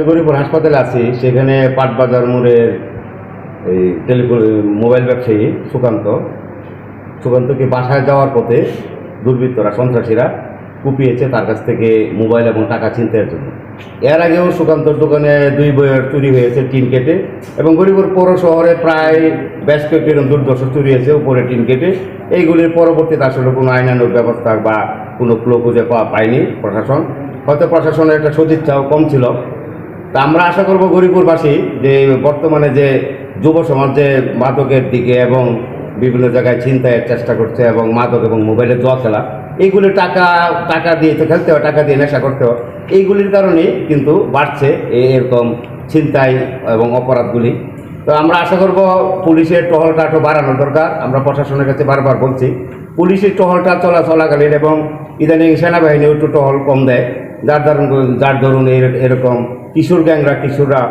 গরিপুর হাসপাতালে আছি, সেখানে পাটবাজার মোড়ের এই মোবাইল ব্যবসায়ী সুকান্তকে বাসায় যাওয়ার পথে দুর্বৃত্তরা সন্ত্রাসীরা কুপিয়েছে তার কাছ থেকে মোবাইল এবং টাকা ছিনতাইয়ের জন্য। এর আগেও সুকান্তর দোকানে 2 বইয়ের চুরি হয়েছে টিন কেটে, এবং গরিপুর পৌর শহরে প্রায় বেশ কয়েকটি দুর্দর্শ চুরি হয়েছে উপরে টিন কেটে। এইগুলির পরবর্তীতে আসলে কোনো আইনানুগ ব্যবস্থা বা কোনো ক্লো খুঁজে পায়নি প্রশাসন। হয়তো প্রশাসনের একটা সদিচ্ছাও কম ছিল। তা আমরা আশা করব গরিপুরবাসী যে বর্তমানে যে যুব সমাজ যে মাদকের দিকে এবং বিভিন্ন জায়গায় ছিনতাইয়ের চেষ্টা করছে এবং মাদক এবং মোবাইলে জুয়া খেলা, এইগুলি টাকা দিয়ে তো খেলতে হয়, টাকা দিয়ে নেশা করতে হয়, এইগুলির কারণেই কিন্তু বাড়ছে এরকম ছিনতাই এবং অপরাধগুলি। তো আমরা আশা করব পুলিশের টহলটা একটু বাড়ানো দরকার। আমরা প্রশাসনের কাছে বারবার বলছি পুলিশের টহলটা চলাকালীন এবং ইদানিং সেনাবাহিনী একটু টহল কম দেয়, যার ধরুন এরকম কিশোররা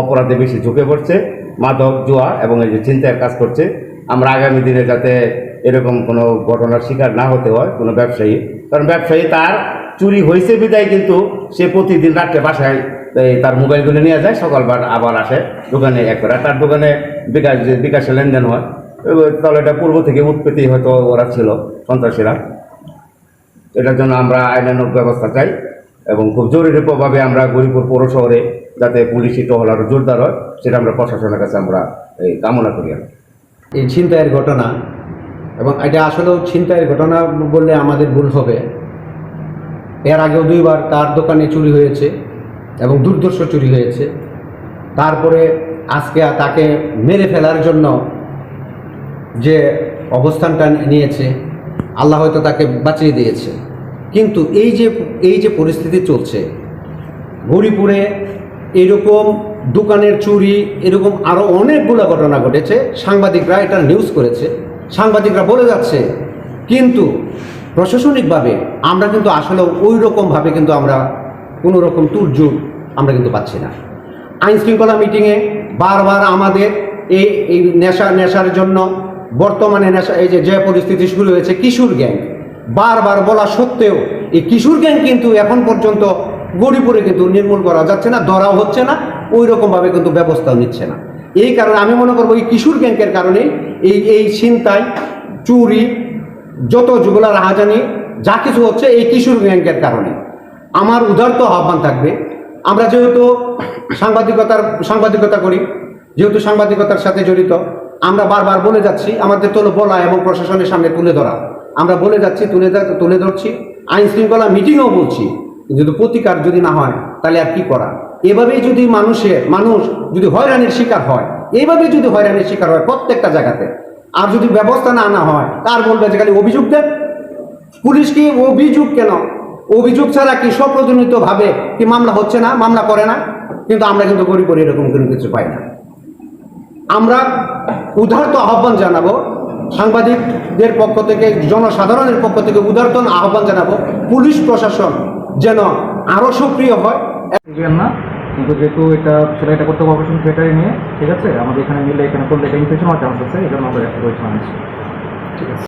অপরাধে বেশি ঝুঁকে পড়ছে, মাদক জুয়া এবং এই যে ছিনতাইয়ের কাজ করছে। আমরা আগামী দিনে যাতে এরকম কোনো ঘটনার শিকার না হতে হয় কোনো ব্যবসায়ী, কারণ ব্যবসায়ী তার চুরি হয়েছে বিদায় কিন্তু সে প্রতিদিন রাত্রে বাসায় তার মোবাইলগুলো নিয়ে যায়, সকালবার আবার আসে দোকানে একবার, তার দোকানে বিকাশে লেনদেন হয়। তাহলে এটা পূর্ব থেকে উৎপত্তি হয়তো ওরা ছিল সন্ত্রাসীরা। এটার জন্য আমরা আইনানুগ ব্যবস্থা চাই এবং খুব জরুরিভাবে আমরা গরিপুর পৌর শহরে যাতে পুলিশি টহল আরও জোরদার হয় সেটা আমরা প্রশাসনের কাছে আমরা কামনা করি। এই ছিনতাইয়ের ঘটনা, এবং এটা আসলেও ছিনতাইয়ের ঘটনা বললে আমাদের ভুল হবে। এর আগেও 2 বার তার দোকানে চুরি হয়েছে এবং দুর্দর্শ চুরি হয়েছে। তারপরে আজকে তাকে মেরে ফেলার জন্য যে অবস্থানটা নিয়েছে, আল্লাহ হয়তো তাকে বাঁচিয়ে দিয়েছে। কিন্তু এই যে পরিস্থিতি চলছে গরিপুরে, এরকম দোকানের চুরি, এরকম আরও অনেকগুলো ঘটনা ঘটেছে। সাংবাদিকরা এটা নিউজ করেছে, সাংবাদিকরা বলে যাচ্ছে, কিন্তু প্রশাসনিকভাবে আমরা কিন্তু আসলে ওই রকমভাবে কিন্তু আমরা কোনো রকম তুরজুর আমরা কিন্তু পাচ্ছি না। আইন শৃঙ্খলা মিটিংয়ে বারবার আমাদের এই নেশার জন্য বর্তমানে নেশা এই যে পরিস্থিতি শুরু হয়েছে কিশোর গ্যাং, বারবার বলা সত্ত্বেও এই কিশোর গ্যাং কিন্তু এখন পর্যন্ত গরিপুরে কিন্তু নির্মূল করা যাচ্ছে না, ধরাও হচ্ছে না, ওই রকমভাবে কিন্তু ব্যবস্থাও নিচ্ছে না। এই কারণে আমি মনে করবো এই কিশোর গ্যাংকের কারণেই এই ছিনতাই, চুরি, যত যুগলা রাহাজানি যা কিছু হচ্ছে এই কিশোর গ্যাংকের কারণে। আমার উদারত আহ্বান থাকবে, আমরা যেহেতু সাংবাদিকতা করি, যেহেতু সাংবাদিকতার সাথে জড়িত, আমরা বারবার বলে যাচ্ছি, আমাদের তো বলা এবং প্রশাসনের সামনে তুলে ধরা, আমরা বলে যাচ্ছি, তুলে ধরছি, আইন শৃঙ্খলা মিটিংও বলছি। যদি প্রতিকার যদি না হয় তাহলে আর কি করা? এভাবেই যদি মানুষ যদি হয়রানির শিকার হয়, এইভাবে যদি হয়রানির শিকার হয় প্রত্যেকটা জায়গাতে, আর যদি ব্যবস্থা না হয়, তার বলবে যে খালি অভিযোগ দেন। পুলিশ কি অভিযোগ কেন? অভিযোগ ছাড়া কি স্বপ্রজনিতভাবে কি মামলা হচ্ছে না, মামলা করে না? কিন্তু আমরা কিন্তু গরিবের এরকম কোনো কিছু পাই না। আমরা উদারত আহ্বান জানাবো সাংবাদিকদের পক্ষ থেকে, জনসাধারণের পক্ষ থেকে উদারত আহ্বান জানাবো পুলিশ প্রশাসন যেন আরও সক্রিয় হয় না। কিন্তু যেহেতু সেটা করতে হবে অপারেশন থিয়েটারে নিয়ে, ঠিক আছে, আমাদের এখানে করলে এটা ইনফেকশন হওয়ার চান্স আছে, এই জন্য আমাদের একটা ঠিক আছে।